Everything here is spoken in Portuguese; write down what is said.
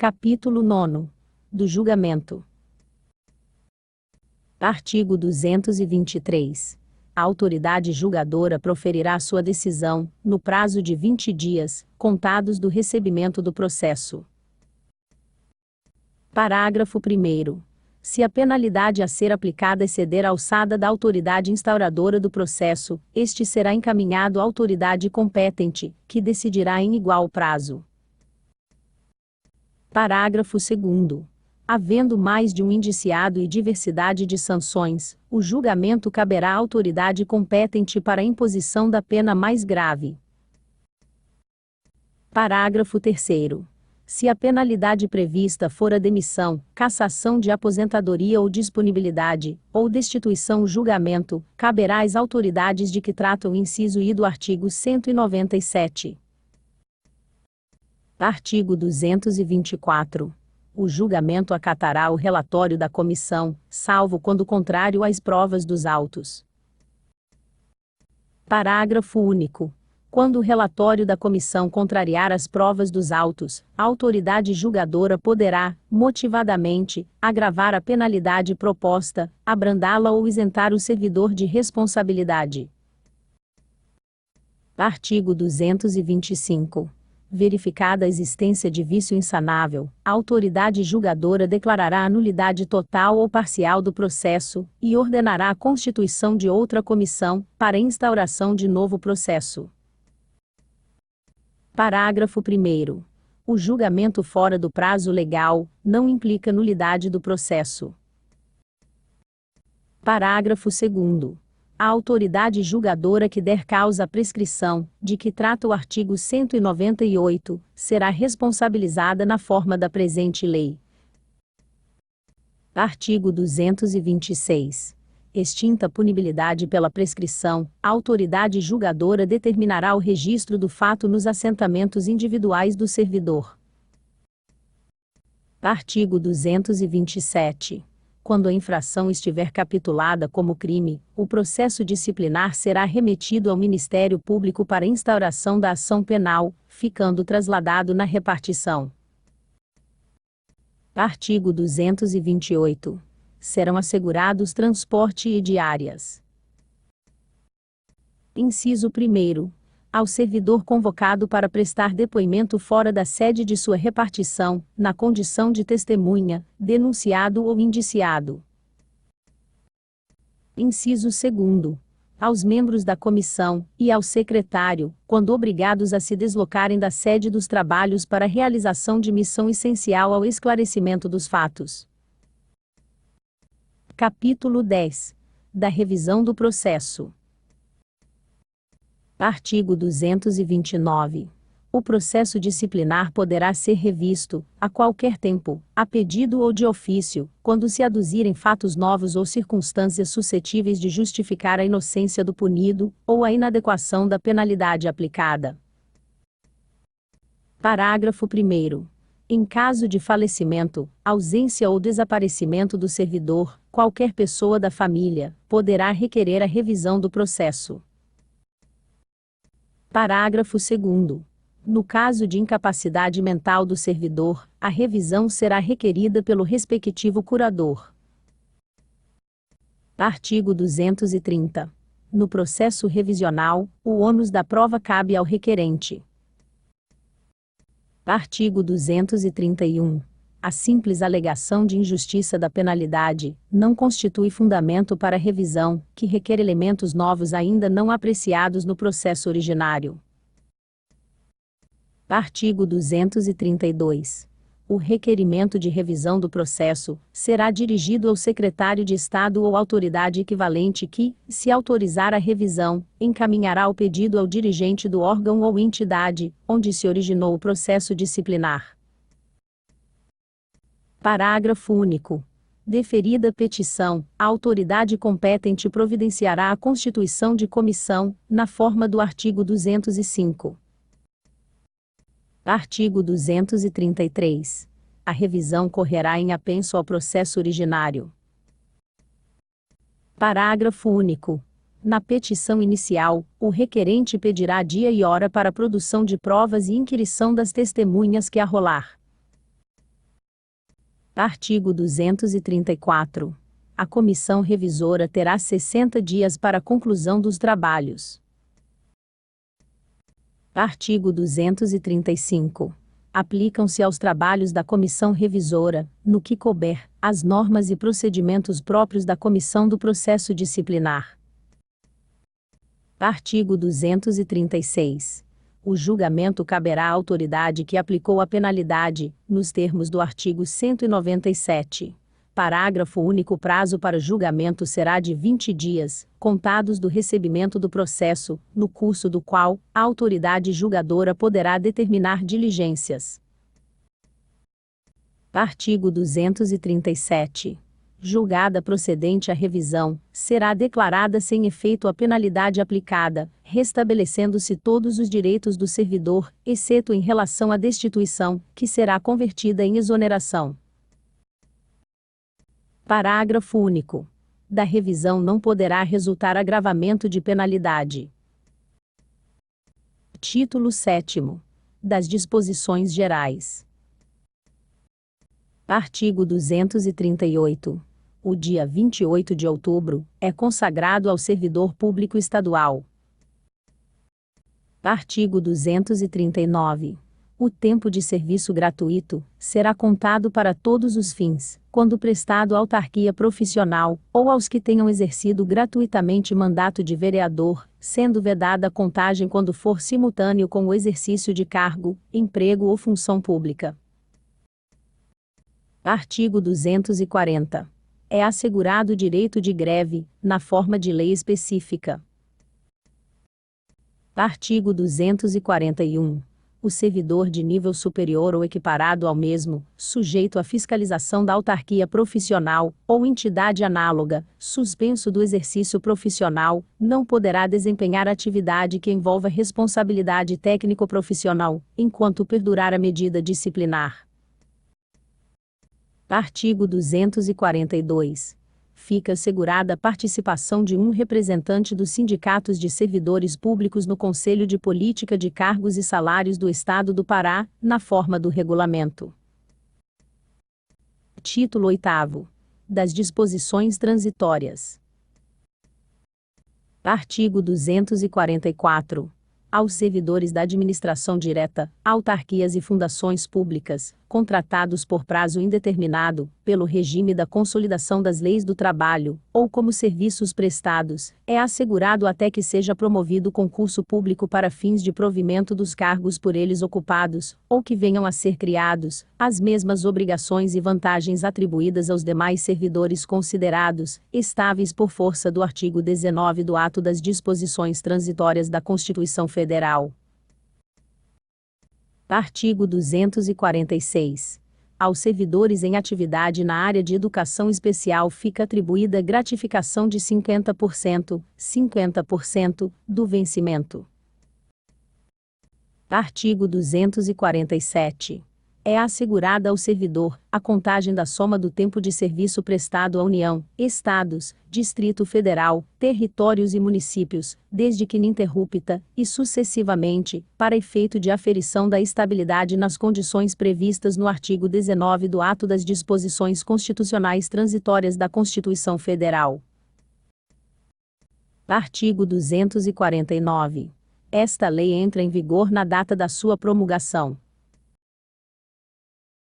Capítulo 9. Do julgamento. Artigo 223. A autoridade julgadora proferirá sua decisão, no prazo de 20 dias, contados do recebimento do processo. Parágrafo 1º. Se a penalidade a ser aplicada exceder a alçada da autoridade instauradora do processo, este será encaminhado à autoridade competente, que decidirá em igual prazo. Parágrafo 2º. Havendo mais de um indiciado e diversidade de sanções, o julgamento caberá à autoridade competente para a imposição da pena mais grave. Parágrafo 3º. Se a penalidade prevista for a demissão, cassação de aposentadoria ou disponibilidade, ou destituição, o julgamento caberá às autoridades de que trata o inciso I do artigo 197. Artigo 224. O julgamento acatará o relatório da comissão, salvo quando contrário às provas dos autos. Parágrafo único. Quando o relatório da comissão contrariar as provas dos autos, a autoridade julgadora poderá, motivadamente, agravar a penalidade proposta, abrandá-la ou isentar o servidor de responsabilidade. Artigo 225. Verificada a existência de vício insanável, a autoridade julgadora declarará a nulidade total ou parcial do processo, e ordenará a constituição de outra comissão, para instauração de novo processo. Parágrafo 1º. O julgamento fora do prazo legal não implica nulidade do processo. Parágrafo 2º. A autoridade julgadora que der causa à prescrição, de que trata o artigo 198, será responsabilizada na forma da presente lei. Artigo 226. Extinta a punibilidade pela prescrição, a autoridade julgadora determinará o registro do fato nos assentamentos individuais do servidor. Artigo 227. Quando a infração estiver capitulada como crime, o processo disciplinar será remetido ao Ministério Público para instauração da ação penal, ficando trasladado na repartição. Artigo 228. Serão assegurados transporte e diárias. Inciso 1º. Ao servidor convocado para prestar depoimento fora da sede de sua repartição, na condição de testemunha, denunciado ou indiciado. Inciso 2º. Aos membros da comissão, e ao secretário, quando obrigados a se deslocarem da sede dos trabalhos para a realização de missão essencial ao esclarecimento dos fatos. Capítulo 10. Da revisão do processo. Artigo 229. O processo disciplinar poderá ser revisto, a qualquer tempo, a pedido ou de ofício, quando se aduzirem fatos novos ou circunstâncias suscetíveis de justificar a inocência do punido, ou a inadequação da penalidade aplicada. Parágrafo 1º. Em caso de falecimento, ausência ou desaparecimento do servidor, qualquer pessoa da família poderá requerer a revisão do processo. Parágrafo 2º. No caso de incapacidade mental do servidor, a revisão será requerida pelo respectivo curador. Artigo 230. No processo revisional, o ônus da prova cabe ao requerente. Artigo 231. A simples alegação de injustiça da penalidade não constitui fundamento para revisão, que requer elementos novos ainda não apreciados no processo originário. Artigo 232. O requerimento de revisão do processo será dirigido ao secretário de Estado ou autoridade equivalente que, se autorizar a revisão, encaminhará o pedido ao dirigente do órgão ou entidade onde se originou o processo disciplinar. Parágrafo único. Deferida a petição, a autoridade competente providenciará a constituição de comissão, na forma do artigo 205. Artigo 233. A revisão correrá em apenso ao processo originário. Parágrafo único. Na petição inicial, o requerente pedirá dia e hora para a produção de provas e inquirição das testemunhas que arrolar. Artigo 234. A comissão revisora terá 60 dias para a conclusão dos trabalhos. Artigo 235. Aplicam-se aos trabalhos da comissão revisora, no que couber, as normas e procedimentos próprios da comissão do processo disciplinar. Artigo 236. O julgamento caberá à autoridade que aplicou a penalidade, nos termos do artigo 197. Parágrafo único. O prazo para julgamento será de 20 dias, contados do recebimento do processo, no curso do qual a autoridade julgadora poderá determinar diligências. Artigo 237. Julgada procedente a revisão, será declarada sem efeito a penalidade aplicada, restabelecendo-se todos os direitos do servidor, exceto em relação à destituição, que será convertida em exoneração. Parágrafo único. Da revisão não poderá resultar agravamento de penalidade. Título 7º. Das disposições gerais. Artigo 238. O dia 28 de outubro é consagrado ao servidor público estadual. Artigo 239. O tempo de serviço gratuito será contado para todos os fins, quando prestado à autarquia profissional, ou aos que tenham exercido gratuitamente mandato de vereador, sendo vedada a contagem quando for simultâneo com o exercício de cargo, emprego ou função pública. Artigo 240. É assegurado o direito de greve, na forma de lei específica. Artigo 241. O servidor de nível superior ou equiparado ao mesmo, sujeito à fiscalização da autarquia profissional, ou entidade análoga, suspenso do exercício profissional, não poderá desempenhar atividade que envolva responsabilidade técnico-profissional, enquanto perdurar a medida disciplinar. Artigo 242. Fica assegurada a participação de um representante dos sindicatos de servidores públicos no Conselho de Política de Cargos e Salários do Estado do Pará, na forma do regulamento. Título 8º. Das disposições transitórias. Artigo 244. Aos servidores da administração direta, autarquias e fundações públicas, contratados por prazo indeterminado, pelo regime da Consolidação das Leis do Trabalho, ou como serviços prestados, é assegurado até que seja promovido concurso público para fins de provimento dos cargos por eles ocupados, ou que venham a ser criados, as mesmas obrigações e vantagens atribuídas aos demais servidores considerados estáveis por força do artigo 19 do ato das disposições transitórias da Constituição Federal. Artigo 246. Aos servidores em atividade na área de educação especial fica atribuída gratificação de 50% do vencimento. Artigo 247. É assegurada ao servidor a contagem da soma do tempo de serviço prestado à União, Estados, Distrito Federal, territórios e municípios, desde que ininterrupta, e sucessivamente, para efeito de aferição da estabilidade nas condições previstas no artigo 19 do ato das disposições constitucionais transitórias da Constituição Federal. Artigo 249. Esta lei entra em vigor na data da sua promulgação.